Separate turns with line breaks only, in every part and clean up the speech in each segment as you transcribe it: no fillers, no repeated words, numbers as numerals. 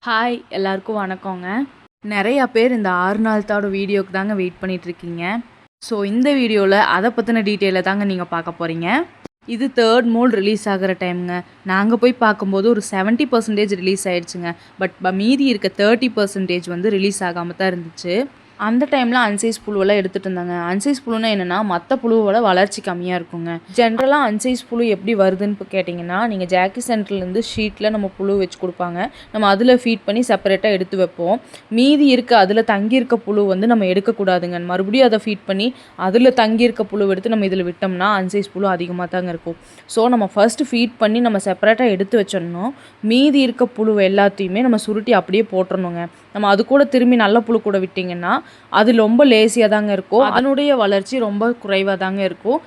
Hi எல்லாருக்கும் வணக்கங்க. நிறையா பேர் இந்த 6 நாள் தாட வீடியோக்கு தாங்க வெயிட் பண்ணிகிட்ருக்கீங்க. ஸோ இந்த வீடியோவில் அதை பற்றின டீட்டெயிலை தாங்க நீங்கள் பார்க்க போகிறீங்க. இது 3rd மோட் ரிலீஸ் ஆகிற டைமுங்க. நாங்கள் போய் பார்க்கும்போது ஒரு 70% ரிலீஸ் ஆகிடுச்சுங்க. பட் மீதி இருக்க 30% வந்து ரிலீஸ் ஆகாமல் தான் இருந்துச்சு. அந்த டைமில் அன்சைஸ் புழுவெல்லாம் எடுத்துகிட்டு இருந்தாங்க. அன்சைஸ் புழுன்னா என்னென்னா மற்ற புழுவோட வளர்ச்சி கம்மியாக இருக்குங்க. ஜென்ரலாக அன்சைஸ் புழு எப்படி வருதுன்னு இப்போ கேட்டிங்கன்னா, நீங்கள் ஜாக்கி சென்டர்லேருந்து ஷீட்டில் நம்ம புழு வச்சு கொடுப்பாங்க. நம்ம அதில் ஃபீட் பண்ணி செப்பரேட்டாக எடுத்து வைப்போம். மீதி இருக்க அதில் தங்கியிருக்க புழு வந்து நம்ம எடுக்கக்கூடாதுங்க. மறுபடியும் அதை ஃபீட் பண்ணி அதில் தங்கியிருக்க புழு எடுத்து நம்ம இதில் விட்டோம்னா அன்சைஸ் புழு அதிகமாக தாங்க இருக்கும். ஸோ நம்ம ஃபஸ்ட்டு ஃபீட் பண்ணி நம்ம செப்பரேட்டாக எடுத்து வச்சிடணும். மீதி இருக்க புழு எல்லாத்தையுமே நம்ம சுருட்டி அப்படியே போட்டுறணுங்க. நம்ம அது கூட திரும்பி நல்ல புழு கூட விட்டிங்கன்னா அது ரொம்ப லேசியாக தாங்க இருக்கும். அதனுடைய வளர்ச்சி ரொம்ப குறைவாக தாங்க இருக்கும்.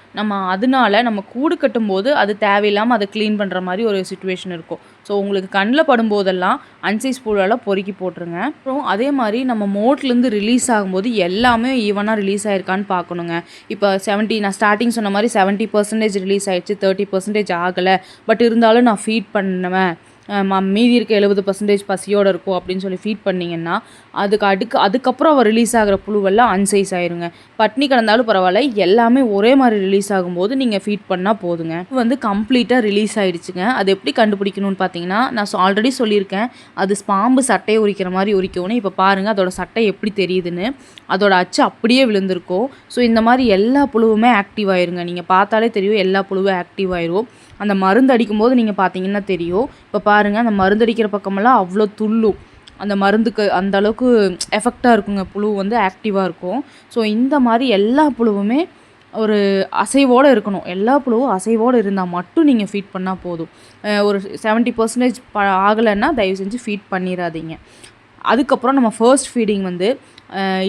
அதனால நம்ம கூடு கட்டும்போது அது தேவையில்லாமல் அதை க்ளீன் பண்ணுற மாதிரி ஒரு சிச்சுவேஷன் இருக்கும். ஸோ உங்களுக்கு கண்ணில் படும்போதெல்லாம் அன்சைஸ் புழுவெல்லாம் பொறுக்கி போட்டுருங்க. அப்புறம் அதே மாதிரி நம்ம மோட்லேருந்து ரிலீஸ் ஆகும்போது எல்லாமே ஈவனாக ரிலீஸ் ஆகிருக்கான்னு பார்க்கணுங்க. இப்போ நான் ஸ்டார்டிங் சொன்ன மாதிரி 70% ரிலீஸ் ஆகிடுச்சு, 30% ஆகலை. பட் இருந்தாலும் நான் ஃபீட் பண்ணுவேன், மீதி இருக்க 70% பசியோடு இருக்கும் அப்படின்னு சொல்லி ஃபீட் பண்ணிங்கன்னா அதுக்கப்புறம் அவர் ரிலீஸ் ஆகிற புழுவெல்லாம் அன்சைஸ் ஆயிருங்க. பட்னி கிடந்தாலும் பரவாயில்ல, எல்லாமே ஒரே மாதிரி ரிலீஸ் ஆகும்போது நீங்கள் ஃபீட் பண்ணால் போதுங்க. இது வந்து கம்ப்ளீட்டாக ரிலீஸ் ஆகிடுச்சுங்க. அது எப்படி கண்டுபிடிக்கணும்னு பார்த்தீங்கன்னா, நான் ஆல்ரெடி சொல்லியிருக்கேன், அது பாம்பு சட்டையை உரிக்கிற மாதிரி உரிக்கணும். இப்போ பாருங்கள் அதோட சட்டை எப்படி தெரியுதுன்னு. அதோட அச்சு அப்படியே விழுந்திருக்கும். ஸோ இந்த மாதிரி எல்லா புழுவுமே ஆக்டிவ் ஆயிருங்க. நீங்கள் பார்த்தாலே தெரியும் எல்லா புழுவும் ஆக்டிவ் ஆயிரும். அந்த மருந்து அடிக்கும்போது நீங்கள் பார்த்தீங்கன்னா தெரியும். இப்போ பாருங்கள் அந்த மருந்து அடிக்கிற பக்கமெல்லாம் அவ்வளோ துள்ளும். அந்த மருந்துக்கு அந்த அளவுக்கு எஃபெக்டாக இருக்குங்க. புழு வந்து ஆக்டிவாக இருக்கும். ஸோ இந்த மாதிரி எல்லா புழுவுமே ஒரு அசைவோடு இருக்கணும். எல்லா புழுவும் அசைவோடு இருந்தால் மட்டும் நீங்கள் ஃபீட் பண்ணால் போதும். ஒரு 70% ஆகலைன்னா தயவு செஞ்சு ஃபீட் பண்ணிடாதீங்க. அதுக்கப்புறம் நம்ம ஃபர்ஸ்ட் ஃபீடிங் வந்து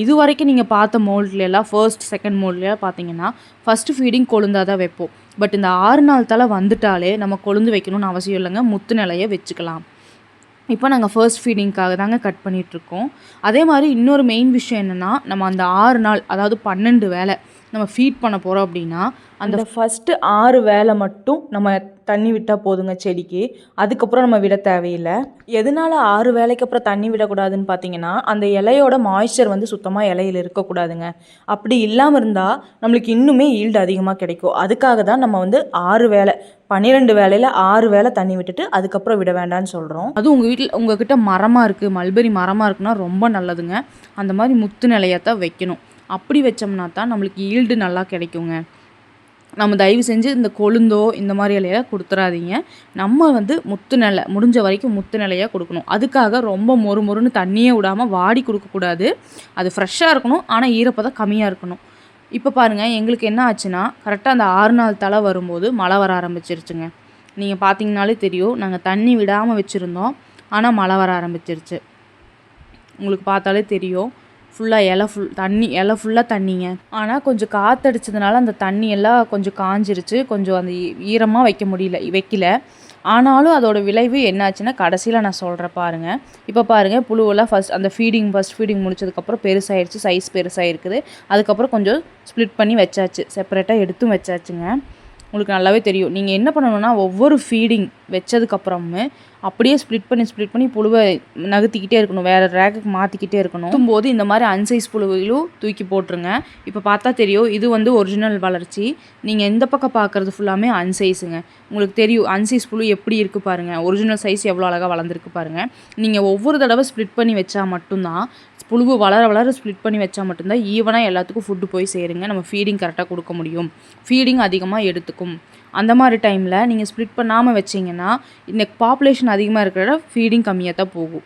இது வரைக்கும் நீங்கள் பார்த்த மோல்ட்லாம் ஃபர்ஸ்ட் செகண்ட் மோல்ட்லாம் பார்த்தீங்கன்னா ஃபஸ்ட்டு ஃபீடிங் கொழுந்தாக தான் வைப்போம். பட் இந்த 6 நாள் தலை வந்துட்டாலே நம்ம கொழுந்து வைக்கணும்னு அவசியம் இல்லைங்க. முத்து நிலையை வச்சுக்கலாம். இப்போ நாங்கள் ஃபர்ஸ்ட் ஃபீடிங்க்காக தாங்க கட் பண்ணிகிட்ருக்கோம். அதே மாதிரி இன்னொரு மெயின் விஷயம் என்னென்னா, நம்ம அந்த 6 நாள் அதாவது 12 வேளை நம்ம ஃபீட் பண்ண போகிறோம் அப்படின்னா அந்த ஃபஸ்ட்டு 6 வேளை மட்டும் நம்ம தண்ணி விட்டால் போதுங்க செடிக்கு. அதுக்கப்புறம் நம்ம விட தேவையில்லை. எதனால் 6 வேளைக்கு அப்புறம் தண்ணி விடக்கூடாதுன்னு பார்த்தீங்கன்னா, அந்த இலையோட மாய்ஸ்சர் வந்து சுத்தமாக இலையில் இருக்கக்கூடாதுங்க. அப்படி இல்லாமல் இருந்தால் நம்மளுக்கு இன்னுமே ஈல்டு அதிகமாக கிடைக்கும். அதுக்காக தான் நம்ம வந்து 6 வேளை 12 வேளையில் 6 வேளை தண்ணி விட்டுட்டு அதுக்கப்புறம் விட வேண்டாம்னு சொல்கிறோம். அதுவும் உங்ககிட்ட மரமாக இருக்குது, மல்பெரி மரமாக இருக்குன்னா ரொம்ப நல்லதுங்க. அந்த மாதிரி முத்து நிலையத்தான் வைக்கணும். அப்படி வச்சோம்னா தான் நம்மளுக்கு ஈல்டு நல்லா கிடைக்குங்க. நம்ம தயவு செஞ்சு இந்த கொழுந்தோ இந்த மாதிரி இலையெல்லாம் கொடுத்துறாதீங்க. நம்ம வந்து முத்து நிலை முடிஞ்ச வரைக்கும் முத்து நிலையாக கொடுக்கணும். அதுக்காக ரொம்ப மொறுன்னு தண்ணியே விடாமல் வாடி கொடுக்கக்கூடாது. அது ஃப்ரெஷ்ஷாக இருக்கணும், ஆனால் ஈரப்பதம் கம்மியாக இருக்கணும். இப்போ பாருங்கள் எங்களுக்கு என்ன ஆச்சுன்னா, கரெக்டாக அந்த 6 நாள் தலை வரும்போது மழை வர ஆரம்பிச்சிருச்சுங்க. நீங்கள் பார்த்தீங்கனாலே தெரியும், நாங்கள் தண்ணி விடாமல் வச்சுருந்தோம், ஆனால் மழை வர ஆரம்பிச்சிருச்சு. உங்களுக்கு பார்த்தாலே தெரியும். ஃபுல்லாக இலை ஃபுல்லாக தண்ணிங்க. ஆனால் கொஞ்சம் காற்றடிச்சதுனால அந்த தண்ணி எல்லாம் கொஞ்சம் காஞ்சிருச்சு. கொஞ்சம் அந்த ஈரமாக வைக்கல. ஆனாலும் அதோட விளைவு என்னாச்சுன்னா கடைசியில் நான் சொல்கிறேன் பாருங்கள். இப்போ பாருங்கள் புழுவெல்லாம் ஃபஸ்ட் ஃபீடிங் முடிச்சதுக்கப்புறம் பெருசாகிடுச்சு, சைஸ் பெருசாக இருக்குது. அதுக்கப்புறம் கொஞ்சம் ஸ்ப்ளிட் பண்ணி வச்சாச்சு, செப்பரேட்டாக எடுத்தும் வச்சாச்சுங்க. உங்களுக்கு நல்லாவே தெரியும். நீங்கள் என்ன பண்ணணும்னா ஒவ்வொரு ஃபீடிங் வச்சதுக்கப்புறமே அப்படியே ஸ்ப்ளிட் பண்ணி புழுவை நகர்த்திக்கிட்டே இருக்கணும். வேறு ரேக்குக்கு மாற்றிக்கிட்டே இருக்கணும். போது இந்த மாதிரி அன்சைஸ் புழுவையும் தூக்கி போட்டுருங்க. இப்போ பார்த்தா தெரியும் இது வந்து ஒரிஜினல் வளர்ச்சி. நீங்கள் எந்த பக்கம் பார்க்குறது ஃபுல்லாமே அன்சைஸுங்க. உங்களுக்கு தெரியும் அன்சைஸ் புழு எப்படி இருக்குது பாருங்கள். ஒரிஜினல் சைஸ் எவ்வளோ அழகாக வளர்ந்துருக்கு பாருங்கள். நீங்கள் ஒவ்வொரு தடவை ஸ்ப்ளிட் பண்ணி வச்சா மட்டும்தான், புழுவு வளர ஸ்ப்ளிட் பண்ணி வச்சா மட்டும்தான் ஈவனாக எல்லாத்துக்கும் ஃபுட்டு போய் சேருங்க. நம்ம ஃபீடிங் கரெக்டாக கொடுக்க முடியும். ஃபீடிங் அதிகமாக எடுத்துக்கும். அந்த மாதிரி டைமில் நீங்கள் ஸ்ப்ளிட் பண்ணாமல் வச்சிங்கன்னா இந்த பாப்புலேஷன் அதிகமாக இருக்கிற ஃபீடிங் கம்மியாக தான் போகும்.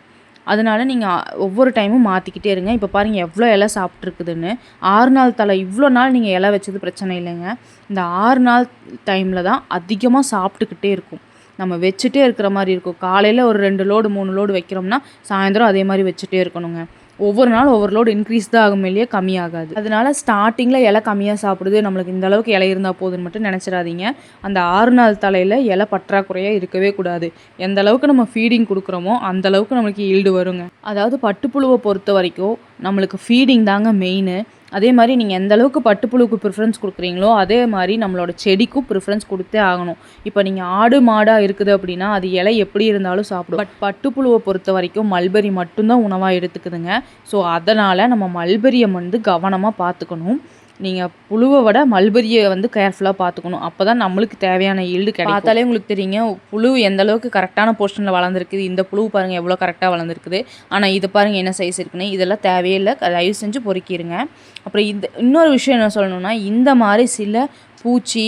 அதனால் நீங்கள் ஒவ்வொரு டைமும் மாற்றிக்கிட்டே இருங்க. இப்போ பாருங்கள் எவ்வளோ இலை சாப்பிட்ருக்குதுன்னு. 6 நாள் தலை இவ்வளோ நாள் நீங்கள் இலை வச்சது பிரச்சனை இல்லைங்க. இந்த 6 நாள் டைமில் தான் அதிகமாக சாப்பிட்டுக்கிட்டே இருக்கும். நம்ம வச்சுட்டே இருக்கிற மாதிரி இருக்கும். காலையில் ஒரு 2 லோடு 3 லோடு வைக்கிறோம்னா சாயந்தரம் அதே மாதிரி வச்சுட்டே இருக்கணுங்க. ஒவ்வொரு நாள் ஒவ்வொரு லோடு இன்க்ரீஸ் தான் ஆகும், இல்லையே கம்மியாகாது. அதனால ஸ்டார்டிங்கில் இலை கம்மியாக சாப்பிடுது, நம்மளுக்கு இந்த அளவுக்கு இலை இருந்தால் போதுன்னு மட்டும் நினச்சிடாதீங்க. அந்த 6 நாள் தலையில் இலை பற்றாக்குறையாக இருக்கவே கூடாது. எந்த அளவுக்கு நம்ம ஃபீடிங் கொடுக்குறோமோ அந்த அளவுக்கு நம்மளுக்கு ஈல்டு வருங்க. அதாவது பட்டுப்புழுவை பொறுத்த வரைக்கும் நம்மளுக்கு ஃபீடிங் தாங்க மெயின். அதே மாதிரி நீங்கள் எந்த அளவுக்கு பட்டுப்புழுவுக்கு ப்ரிஃபரன்ஸ் கொடுக்குறீங்களோ அதே மாதிரி நம்மளோட செடிக்கும் ப்ரிஃபரன்ஸ் கொடுத்தே ஆகணும். இப்போ நீங்கள் ஆடு மாடாக இருக்குது அப்படின்னா அது இலை எப்படி இருந்தாலும் சாப்பிடும். பட் பட்டுப்புழுவை பொறுத்த வரைக்கும் மல்பெரி மட்டும்தான் உணவாக எடுத்துக்குதுங்க. ஸோ அதனால் நம்ம மல்பெரியை வந்து கவனமாக பார்த்துக்கணும். நீங்கள் புழுவை விட மல்பெரியை வந்து கேர்ஃபுல்லாக பார்த்துக்கணும். அப்போ தான் நம்மளுக்கு தேவையான ஈல்டு கிடைக்கும். பார்த்தாலே உங்களுக்கு தெரியுங்க புழு எந்த அளவுக்கு கரெக்டான போர்ஷனில் வளர்ந்துருக்குது. இந்த புழு பாருங்கள் எவ்வளோ கரெக்டாக வளர்ந்துருக்குது. ஆனால் இது பாருங்கள் என்ன சைஸ் இருக்குன்னு. இதெல்லாம் தேவையே இல்லை, தயவு செஞ்சு பொறுக்கிடுங்க. அப்புறம் இன்னொரு விஷயம் என்ன சொல்லணும்னா, இந்த மாதிரி சில பூச்சி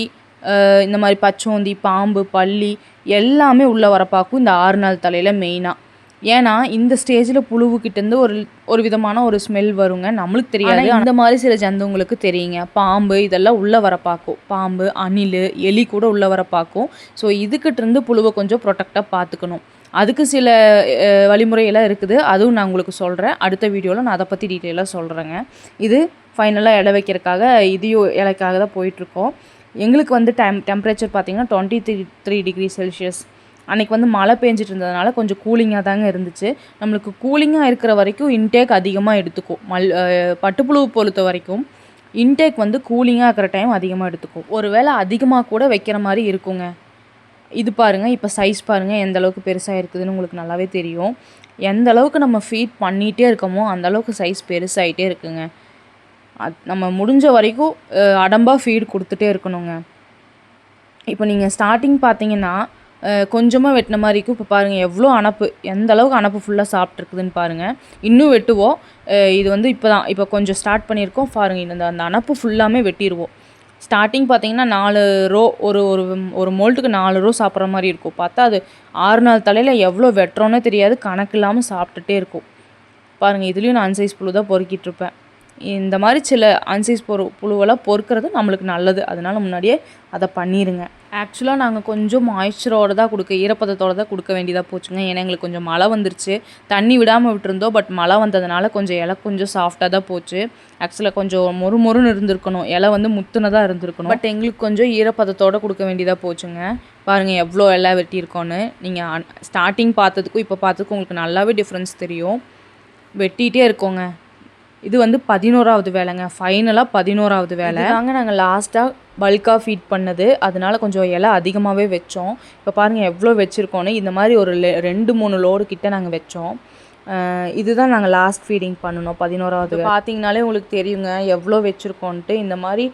இந்த மாதிரி பச்சோந்தி, பாம்பு, பல்லி எல்லாமே உள்ளே வர பார்க்கும் இந்த 6 நாள் தலையில் மெயினாக. ஏன்னா இந்த ஸ்டேஜில் புழுவுக்கிட்டேருந்து ஒரு விதமான ஒரு ஸ்மெல் வருங்க, நம்மளுக்கு தெரியாது. அந்த மாதிரி சில ஜந்துங்களுக்கு தெரியுங்க. பாம்பு இதெல்லாம் உள்ளே வர பார்க்கும். பாம்பு, அணில், எலி கூட உள்ளே வர பார்க்கும். ஸோ இதுக்கிட்டேருந்து புழுவை கொஞ்சம் ப்ரொடெக்டாக பார்த்துக்கணும். அதுக்கு சில வழிமுறையெல்லாம் இருக்குது, அதுவும் நான் உங்களுக்கு சொல்கிறேன். அடுத்த வீடியோவில் நான் அதை பற்றி டீட்டெயிலாக சொல்கிறேங்க. இது ஃபைனலாக இலை வைக்கிறதுக்காக இதையும் இலைக்காக தான் போயிட்டுருக்கோம். எங்களுக்கு வந்து டெம்பரேச்சர் பார்த்திங்கன்னா 23 டிகிரி செல்சியஸ். அன்றைக்கி வந்து மழை பெஞ்சிட்டு இருந்ததுனால கொஞ்சம் கூலிங்காக தாங்க இருந்துச்சு. நம்மளுக்கு கூலிங்காக இருக்கிற வரைக்கும் இன்டேக் அதிகமாக எடுத்துக்கும். பட்டுப்புழுவை பொறுத்த வரைக்கும் இன்டேக் வந்து கூலிங்காக இருக்கிற டைம் அதிகமாக எடுத்துக்கும். ஒரு வேளை அதிகமாக கூட வைக்கிற மாதிரி இருக்குங்க. இது பாருங்கள், இப்போ சைஸ் பாருங்கள் எந்த அளவுக்கு பெருசாக இருக்குதுன்னு உங்களுக்கு நல்லாவே தெரியும். எந்த அளவுக்கு நம்ம ஃபீட் பண்ணிகிட்டே இருக்கோமோ அந்தளவுக்கு சைஸ் பெருசாகிட்டே இருக்குங்க. நம்ம முடிஞ்ச வரைக்கும் அடம்பாக ஃபீட் கொடுத்துட்டே இருக்கணுங்க. இப்போ நீங்கள் ஸ்டார்டிங் பார்த்தீங்கன்னா கொஞ்சமாக வெட்டின மாதிரி இருக்கும். இப்போ பாருங்கள் எவ்வளோ அணப்பு, எந்த அளவுக்கு அணப்பு ஃபுல்லாக சாப்பிட்ருக்குதுன்னு பாருங்கள். இன்னும் வெட்டுவோம். இது வந்து இப்போ கொஞ்சம் ஸ்டார்ட் பண்ணியிருக்கோம் பாருங்கள். அந்த அணப்பு ஃபுல்லாமே வெட்டிடுவோம். ஸ்டார்டிங் பார்த்தீங்கன்னா 4 ரோ ஒரு மோல்ட்டுக்கு 4 ரோ சாப்பிட்ற மாதிரி இருக்கும். பார்த்தா அது 6 நாள் தலையில் எவ்வளோ வெட்டுறோன்னே தெரியாது, கணக்கு இல்லாமல் சாப்பிட்டுட்டே இருக்கும். பாருங்கள் இதுலேயும் நான் அன்சைஸ் புழு தான் பொறுக்கிட்டுருப்பேன். இந்த மாதிரி சில அன்சைஸ் புழுவெல்லாம் பொறுக்கிறது நம்மளுக்கு நல்லது. அதனால் முன்னாடியே அதை பண்ணிடுங்க. ஆக்சுவலாக நாங்கள் கொஞ்சம் மாய்ஸ்சரோடு தான் ஈரப்பதத்தோடு தான் கொடுக்க வேண்டியதாக போச்சுங்க. ஏன்னா எங்களுக்கு கொஞ்சம் மழை வந்துருச்சு, தண்ணி விடாமல் விட்டுருந்தோம். பட் மழை வந்ததுனால கொஞ்சம் இலை கொஞ்சம் சாஃப்டாக தான் போச்சு. ஆக்சுவலாக கொஞ்சம் மொறுன்னு இருந்திருக்கணும், இலை வந்து முத்துனதாக இருந்திருக்கணும். பட் எங்களுக்கு கொஞ்சம் ஈரப்பதத்தோடு கொடுக்க வேண்டியதாக போச்சுங்க. பாருங்கள் எவ்வளோ இலை வெட்டியிருக்கோன்னு. நீங்கள் ஸ்டார்டிங் பார்த்ததுக்கும் இப்போ பார்த்ததுக்கும் உங்களுக்கு நல்லாவே டிஃப்ரென்ஸ் தெரியும். வெட்டிகிட்டே இருக்கோங்க. இது வந்து 11வது வேலைங்க, ஃபைனலாக 11வது வேலை தாங்க. நாங்கள் லாஸ்ட்டாக பல்காக ஃபீட் பண்ணது, அதனால கொஞ்சம் இலை அதிகமாகவே வச்சோம். இப்போ பாருங்கள் எவ்வளோ வச்சுருக்கோன்னு. இந்த மாதிரி ஒரு 2-3 லோடு கிட்ட நாங்கள் வச்சோம். இதுதான் நாங்கள் லாஸ்ட் ஃபீடிங் பண்ணணும் 11வது. பார்த்தீங்கனாலே உங்களுக்கு தெரியுங்க எவ்வளோ வச்சுருக்கோன்ட்டு. இந்த மாதிரி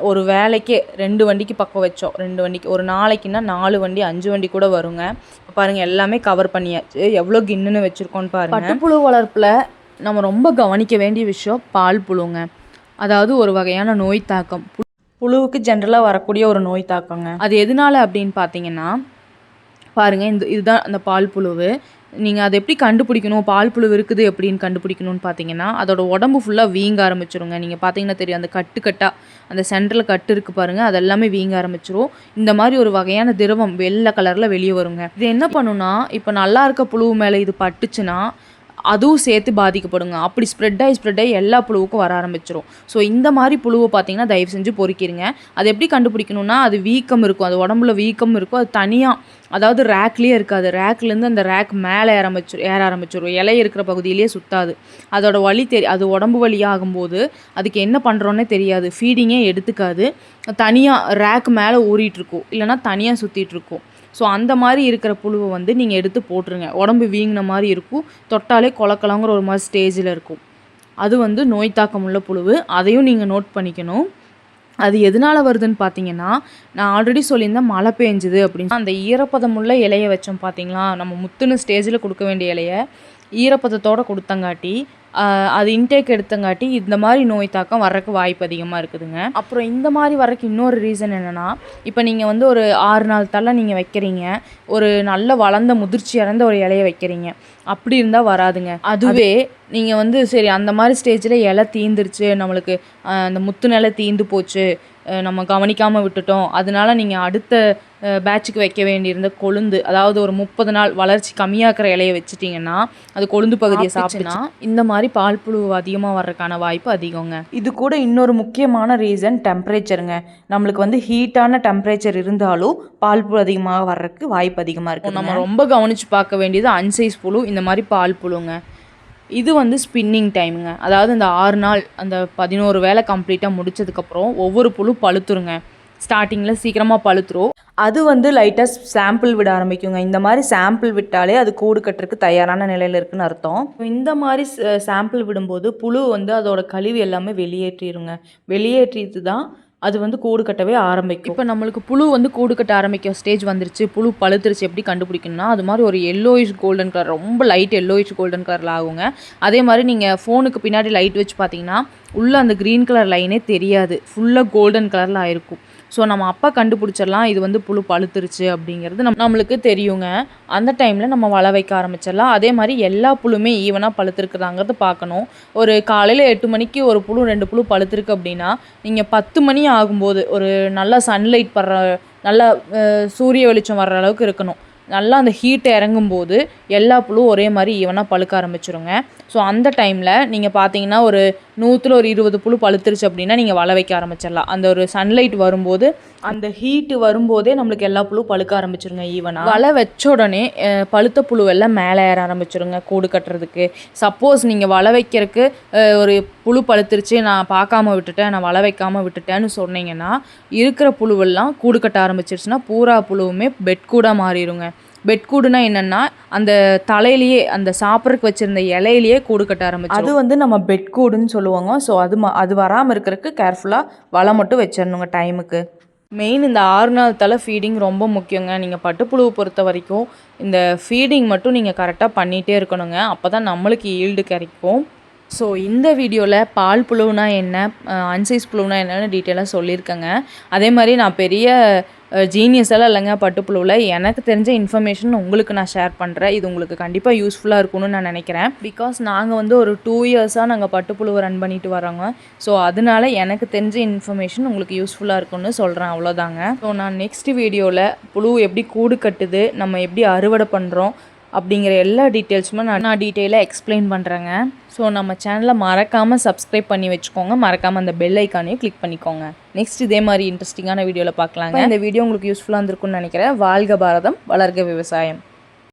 ஒரு வேலைக்கே 2 வண்டிக்கு பக்கம் வச்சோம். 2 வண்டிக்கு ஒரு நாளைக்குன்னா 4 வண்டி 5 வண்டி கூட வருங்க. பாருங்கள் எல்லாமே கவர் பண்ணியாச்சு. எவ்வளோ கின்னுன்னு வச்சுருக்கோன்னு பாருங்கள். பட்டுப்புழு வளர்ப்பில் நம்ம ரொம்ப கவனிக்க வேண்டிய விஷயம் பால் புழுங்க. அதாவது ஒரு வகையான நோய் தாக்கம், புழுவுக்கு ஜென்ரலாக வரக்கூடிய ஒரு நோய் தாக்கங்க. அது எதனால அப்படின்னு பார்த்தீங்கன்னா பாருங்கள், இதுதான் அந்த பால் புழுவு. நீங்கள் அதை எப்படி கண்டுபிடிக்கணும், பால் புழு இருக்குது எப்படின்னு கண்டுபிடிக்கணும்னு பார்த்தீங்கன்னா அதோட உடம்பு ஃபுல்லாக வீங்க ஆரம்பிச்சிருங்க. நீங்கள் பார்த்தீங்கன்னா தெரியும், அந்த கட்டாக அந்த சென்டரில் கட்டு இருக்குது பாருங்கள், அதெல்லாமே வீங்க ஆரம்பிச்சிரும். இந்த மாதிரி ஒரு வகையான திரவம் வெள்ளை கலரில் வெளியே வருங்க. இது என்ன பண்ணுன்னா, இப்போ நல்லா இருக்க புழு மேலே இது பட்டுச்சுன்னா அதுவும் சேர்த்து பாதிக்கப்படுங்க. அப்படி ஸ்ப்ரெட் ஆகி எல்லா புழுவுக்கும் வர ஆரம்பிச்சிடும். ஸோ இந்த மாதிரி புழுவை பார்த்தீங்கன்னா தயவு செஞ்சு பொறுக்கிடுங்க. அது எப்படி கண்டுபிடிக்கணும்னா, அது வீக்கம் இருக்கும், அது உடம்புல வீக்கம் இருக்கும். அது தனியாக, அதாவது ரேக்லேயே இருக்காது, ரேக்லேருந்து அந்த ரேக் மேலே ஏற ஆரம்பிச்சிடும். இலை இருக்கிற பகுதியிலேயே சுற்றாது. அதோட வலி அது உடம்பு வலியாகும்போது அதுக்கு என்ன பண்ணுறோன்னே தெரியாது, ஃபீடிங்கே எடுத்துக்காது, தனியாக ரேக் மேலே ஊறிட்டுருக்கும், இல்லைனா தனியாக சுற்றிட்டுருக்கும். ஸோ அந்த மாதிரி இருக்கிற புழுவை வந்து நீங்கள் எடுத்து போட்டுருங்க. உடம்பு வீங்கின மாதிரி இருக்கும், தொட்டாலே கொலக்கலாங்கிற ஒரு மாதிரி ஸ்டேஜில் இருக்கும். அது வந்து நோய் தாக்கம் உள்ள புழுவு. அதையும் நீங்கள் நோட் பண்ணிக்கணும். அது எதனால் வருதுன்னு பார்த்தீங்கன்னா, நான் ஆல்ரெடி சொல்லியிருந்தேன் மழை பெஞ்சுது அப்படின்னு. அந்த ஈரப்பதமுள்ள இலையை வச்சோம் பார்த்தீங்களா, நம்ம முத்துன ஸ்டேஜில் கொடுக்க வேண்டிய இலையை ஈரப்பதத்தோடு கொடுத்தங்காட்டி அது இன்டேக் எடுத்தங்காட்டி இந்த மாதிரி நோய் தாக்கம் வர்றதுக்கு வாய்ப்பு அதிகமாக இருக்குதுங்க. அப்புறம் இந்த மாதிரி வர்றதுக்கு இன்னொரு ரீசன் என்னென்னா, இப்போ நீங்கள் வந்து ஒரு 6 நாள் தள்ள நீங்கள் வைக்கிறீங்க, ஒரு நல்ல வளர்ந்த முதிர்ச்சி அடைந்த ஒரு இலையை வைக்கிறீங்க, அப்படி இருந்தால் வராதுங்க. அதுவே நீங்கள் வந்து சரி அந்த மாதிரி ஸ்டேஜில் இலை தீந்துருச்சு, நம்மளுக்கு அந்த முத்து நிலை தீந்து போச்சு, நம்ம கவனிக்காமல் விட்டுட்டோம், அதனால நீங்கள் அடுத்த பேட்சுக்கு வைக்க வேண்டியிருந்த கொழுந்து, அதாவது ஒரு 30 நாள் வளர்ச்சி கம்மியாகிற இலையை வச்சுட்டிங்கன்னா அது கொழுந்து பகுதியை சாப்பிட்டுனா இந்த மாதிரி பால் புழு அதிகமாக வர்றதுக்கான வாய்ப்பு அதிகங்க. இது கூட இன்னொரு முக்கியமான ரீசன் டெம்பரேச்சருங்க. நம்மளுக்கு வந்து ஹீட்டான டெம்பரேச்சர் இருந்தாலும் பால் புழு அதிகமாக வர்றதுக்கு வாய்ப்பு அதிகமாக இருக்குது. நம்ம ரொம்ப கவனித்து பார்க்க வேண்டியது அன்சைஸ் புழு, இந்த மாதிரி பால் புழுங்க. இது வந்து ஸ்பின்னிங் டைமுங்க. அதாவது இந்த 6 நாள் அந்த 11 வேலை கம்ப்ளீட்டாக முடிச்சதுக்கப்புறம் ஒவ்வொரு புழு பழுத்துருங்க. ஸ்டார்டிங்கில் சீக்கிரமாக பழுத்துரும். அது வந்து லைட்டாக சாம்பிள் விட ஆரம்பிக்குங்க. இந்த மாதிரி சாம்பிள் விட்டாலே அது கூடு கட்டுறதுக்கு தயாரான நிலையில் இருக்குன்னு அர்த்தம். இந்த மாதிரி சாம்பிள் விடும்போது புழு வந்து அதோட கழிவு எல்லாமே வெளியேற்றிடுங்க. வெளியேற்றிட்டு தான் அது வந்து கூடு கட்டவே ஆரம்பிக்கும். இப்போ நம்மளுக்கு புழு வந்து கூடு கட்ட ஆரம்பிக்க ஸ்டேஜ் வந்துருச்சு, புழு பழுத்துருச்சு, எப்படி கண்டுபிடிக்கணும்னா அது மாதிரி ஒரு எல்லோயிஷ் கோல்டன் கலர், ரொம்ப லைட் எல்லோயிஷ் கோல்டன் கலரில் ஆகுங்க. அதே மாதிரி நீங்கள் ஃபோனுக்கு பின்னாடி லைட் வச்சு பார்த்தீங்கன்னா உள்ளே அந்த க்ரீன் கலர் லைனே தெரியாது, ஃபுல்லாக கோல்டன் கலரில் ஆயிருக்கும். ஸோ நம்ம அப்போ கண்டுபிடிச்சிடலாம் இது வந்து புழு பழுத்துருச்சு அப்படிங்கிறது நம்மளுக்கு தெரியுங்க. அந்த டைமில் நம்ம வலை வைக்க ஆரம்பிச்சிடலாம். அதே மாதிரி எல்லா புழுமே ஈவனாக பழுத்துருக்குதாங்கிறது பார்க்கணும். ஒரு காலையில் 8 மணிக்கு ஒரு புழு 2 புழு பழுத்துருக்கு அப்படின்னா நீங்கள் 10 மணி ஆகும்போது ஒரு நல்ல சன்லைட் படுற, நல்ல சூரிய வெளிச்சம் வர்ற அளவுக்கு இருக்கணும். நல்லா அந்த ஹீட் இறங்கும்போது எல்லா புழுவும் ஒரே மாதிரி ஈவனாக பழுக்க ஆரம்பிச்சிருங்க. ஸோ அந்த டைமில் நீங்கள் பார்த்தீங்கன்னா ஒரு 100ல் ஒரு 20 புழு பழுத்துருச்சு அப்படின்னா நீங்கள் வலை வைக்க ஆரம்பிச்சிடலாம். அந்த ஒரு சன்லைட் வரும்போது, அந்த ஹீட்டு வரும்போதே நம்மளுக்கு எல்லா புழு பழுக்க ஆரம்பிச்சிருங்க ஈவனாக. வலை வச்ச உடனே பழுத்த புழுவெல்லாம் மேலே ஏற ஆரம்பிச்சிருங்க கூடு கட்டுறதுக்கு. சப்போஸ் நீங்கள் வலை வைக்கிறதுக்கு ஒரு புழு பழுத்துருச்சு, நான் பார்க்காம விட்டுட்டேன், நான் வலை வைக்காமல் விட்டுட்டேன்னு சொன்னீங்கன்னா இருக்கிற புழுவெல்லாம் கூடு கட்ட ஆரம்பிச்சிருச்சுன்னா பூரா புழுவுமே பெட் கூடாக மாறிடுங்க. பெட் கூடுனா என்னென்னா அந்த தலையிலேயே, அந்த சாப்பிட்றதுக்கு வச்சுருந்த இலையிலேயே கூடு கட்ட ஆரம்பிச்சு, அது வந்து நம்ம பெட் கூடுன்னு சொல்லுவாங்க. ஸோ அது வராமல் இருக்கிறதுக்கு கேர்ஃபுல்லாக வலை மட்டும் வச்சிடணுங்க டைமுக்கு. மெயின் இந்த 6 நாள் தலை ஃபீடிங் ரொம்ப முக்கியங்க. நீங்கள் பட்டுப்புழுவை பொறுத்த வரைக்கும் இந்த ஃபீடிங் மட்டும் நீங்கள் கரெக்டாக பண்ணிகிட்டே இருக்கணுங்க. அப்போ தான் நம்மளுக்கு ஈல்டு கிடைக்கும். ஸோ இந்த வீடியோவில் பால் புழுவுனா என்ன, அன்சைஸ் புழுவுனா என்னென்னு டீட்டெயிலாக சொல்லியிருக்கேங்க. அதே மாதிரி நான் பெரிய ஜீனியஸ் எல்லாம் இல்லைங்க பட்டுப்புழுவில். எனக்கு தெரிஞ்ச இன்ஃபர்மேஷன் உங்களுக்கு நான் ஷேர் பண்ணுறேன். இது உங்களுக்கு கண்டிப்பாக யூஸ்ஃபுல்லாக இருக்கும்னு நான் நினைக்கிறேன். பிகாஸ் நாங்கள் வந்து ஒரு 2 இயர்ஸாக நாங்கள் பட்டுப்புழுவை ரன் பண்ணிட்டு வரோங்க. ஸோ அதனால எனக்கு தெரிஞ்ச இன்ஃபர்மேஷன் உங்களுக்கு யூஸ்ஃபுல்லாக இருக்கும்னு சொல்கிறேன், அவ்வளோதாங்க. ஸோ நான் நெக்ஸ்ட் வீடியோவில் புழு எப்படி கூடு கட்டுது, நம்ம எப்படி அறுவடை பண்ணுறோம் அப்படிங்கிற எல்லா டீட்டெயில்ஸுமே நான் டீட்டெயிலாக எக்ஸ்பிளைன் பண்ணுறேங்க. ஸோ நம்ம சேனலை மறக்காமல் சப்ஸ்கிரைப் பண்ணி வச்சுக்கோங்க. மறக்காமல் அந்த பெல் ஐக்கானையும் கிளிக் பண்ணிக்கோங்க. நெக்ஸ்ட் இதே மாதிரி இன்ட்ரெஸ்டிங்கான வீடியோவில் பார்க்கலாங்க. இந்த வீடியோ உங்களுக்கு யூஸ்ஃபுல்லாக இருந்திருக்கும்னு நினைக்கிறேன். வாழ்க பாரதம், வளர்க விவசாயம்.